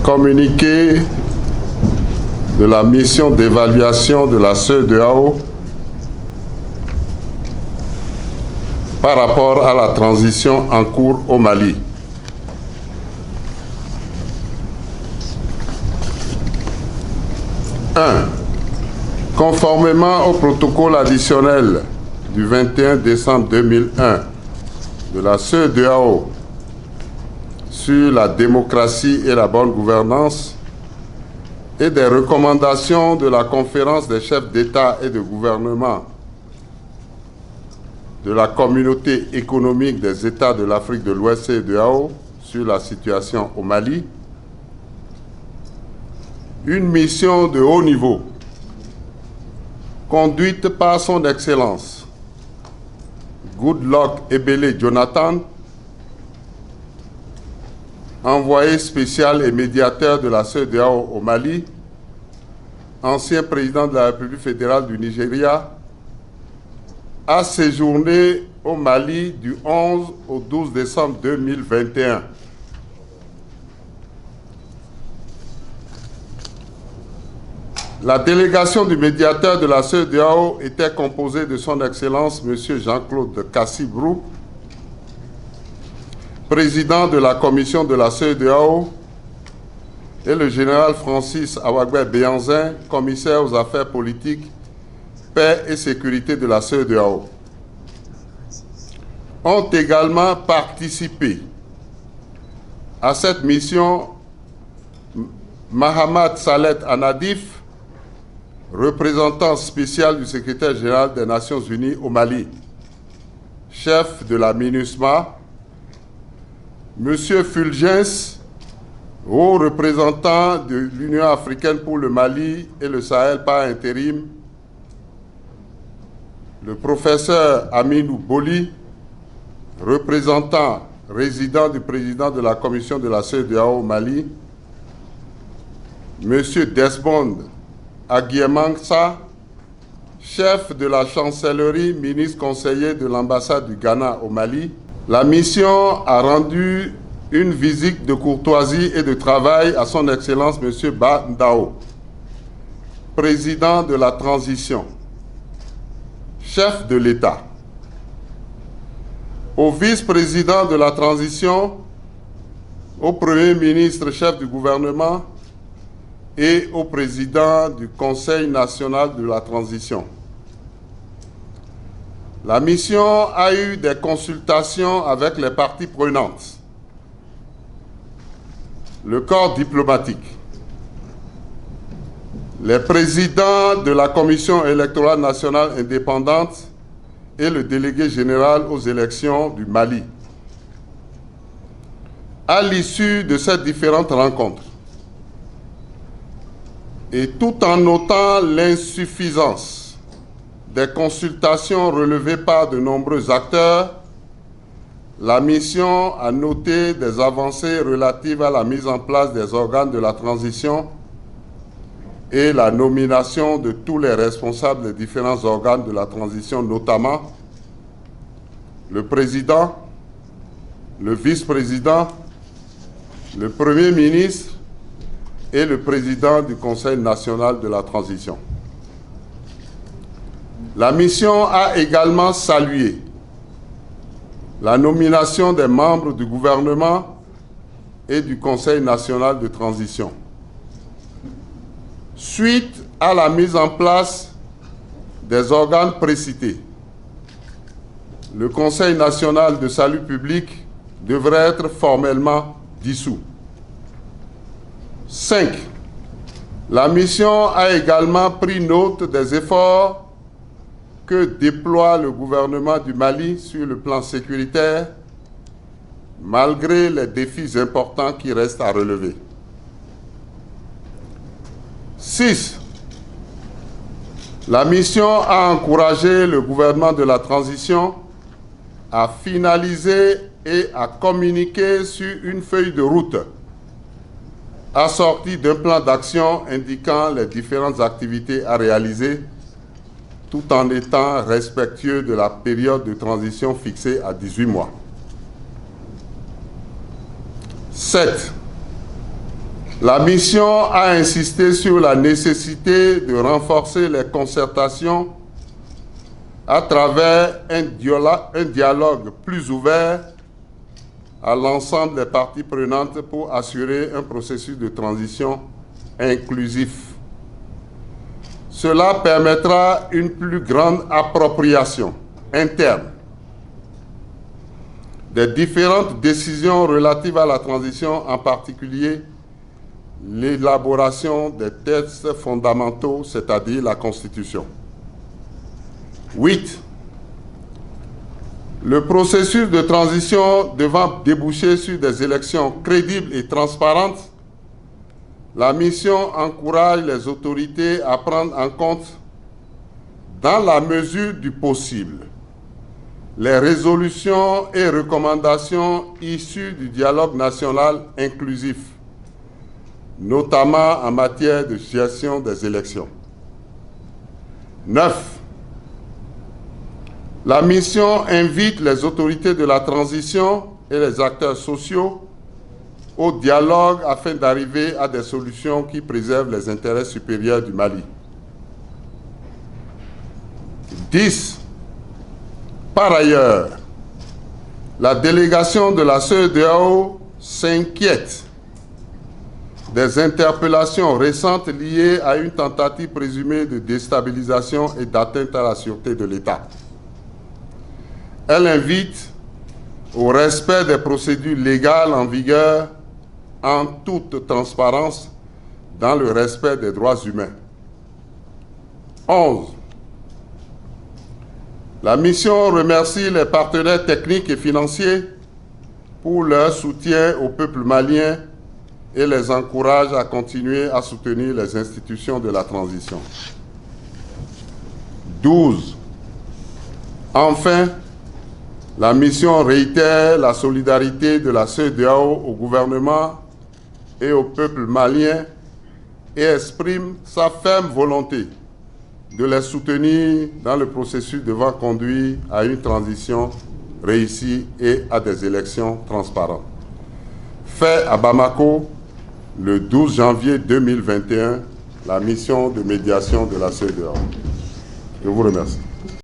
communiqué de la mission d'évaluation de la CEDEAO par rapport à la transition en cours au Mali. Conformément au protocole additionnel du 21 décembre 2001 de la CEDEAO sur la démocratie et la bonne gouvernance et des recommandations de la conférence des chefs d'État et de gouvernement de la communauté économique des États de l'Afrique de l'Ouest CEDEAO sur la situation au Mali, une mission de haut niveau conduite par son Excellence Goodluck Ebele Jonathan, envoyé spécial et médiateur de la CEDEAO au Mali, ancien président de la République fédérale du Nigeria, a séjourné au Mali du 11 au 12 décembre 2021. La délégation du médiateur de la CEDEAO était composée de son Excellence M. Jean-Claude Kassi-Brou, président de la commission de la CEDEAO, et le général Francis Awagbe-Béhanzin, commissaire aux affaires politiques, paix et sécurité de la CEDEAO, ont également participé à cette mission Mahamad Salet Anadif, représentant spécial du secrétaire général des Nations Unies au Mali, chef de la MINUSMA, M. Fulgence, haut représentant de l'Union africaine pour le Mali et le Sahel par intérim, le professeur Aminou Boli, représentant résident du président de la commission de la CEDEAO au Mali, M. Desmond Aguiemangsa, chef de la chancellerie, ministre conseiller de l'ambassade du Ghana au Mali. La mission a rendu une visite de courtoisie et de travail à son Excellence M. Ba Ndao, président de la transition, chef de l'État, au vice-président de la transition, au Premier ministre, chef du gouvernement, et au président du Conseil national de la transition. La mission a eu des consultations avec les parties prenantes, le corps diplomatique, les présidents de la Commission électorale nationale indépendante et le délégué général aux élections du Mali. À l'issue de ces différentes rencontres, et tout en notant l'insuffisance des consultations relevées par de nombreux acteurs, la mission a noté des avancées relatives à la mise en place des organes de la transition et la nomination de tous les responsables des différents organes de la transition, notamment le président, le vice-président, le premier ministre et le président du Conseil national de la transition. La mission a également salué la nomination des membres du gouvernement et du Conseil national de transition. Suite à la mise en place des organes précités, le Conseil national de salut public devrait être formellement dissous. 5. La mission a également pris note des efforts que déploie le gouvernement du Mali sur le plan sécuritaire, malgré les défis importants qui restent à relever. 6. La mission a encouragé le gouvernement de la transition à finaliser et à communiquer sur une feuille de route assortie d'un plan d'action indiquant les différentes activités à réaliser, tout en étant respectueux de la période de transition fixée à 18 mois. 7. La mission a insisté sur la nécessité de renforcer les concertations à travers un dialogue plus ouvert à l'ensemble des parties prenantes pour assurer un processus de transition inclusif. Cela permettra une plus grande appropriation interne des différentes décisions relatives à la transition, en particulier l'élaboration des textes fondamentaux, c'est-à-dire la Constitution. 8. Le processus de transition devant déboucher sur des élections crédibles et transparentes, la mission encourage les autorités à prendre en compte, dans la mesure du possible, les résolutions et recommandations issues du dialogue national inclusif, notamment en matière de gestion des élections. 9. La mission invite les autorités de la transition et les acteurs sociaux au dialogue afin d'arriver à des solutions qui préservent les intérêts supérieurs du Mali. 10. Par ailleurs, la délégation de la CEDEAO s'inquiète des interpellations récentes liées à une tentative présumée de déstabilisation et d'atteinte à la sûreté de l'État. Elle invite au respect des procédures légales en vigueur en toute transparence dans le respect des droits humains. 11. La mission remercie les partenaires techniques et financiers pour leur soutien au peuple malien et les encourage à continuer à soutenir les institutions de la transition. 12. Enfin, la mission réitère la solidarité de la CEDEAO au gouvernement et au peuple malien et exprime sa ferme volonté de les soutenir dans le processus devant conduire à une transition réussie et à des élections transparentes. Fait à Bamako, le 12 janvier 2021, la mission de médiation de la CEDEAO. Je vous remercie.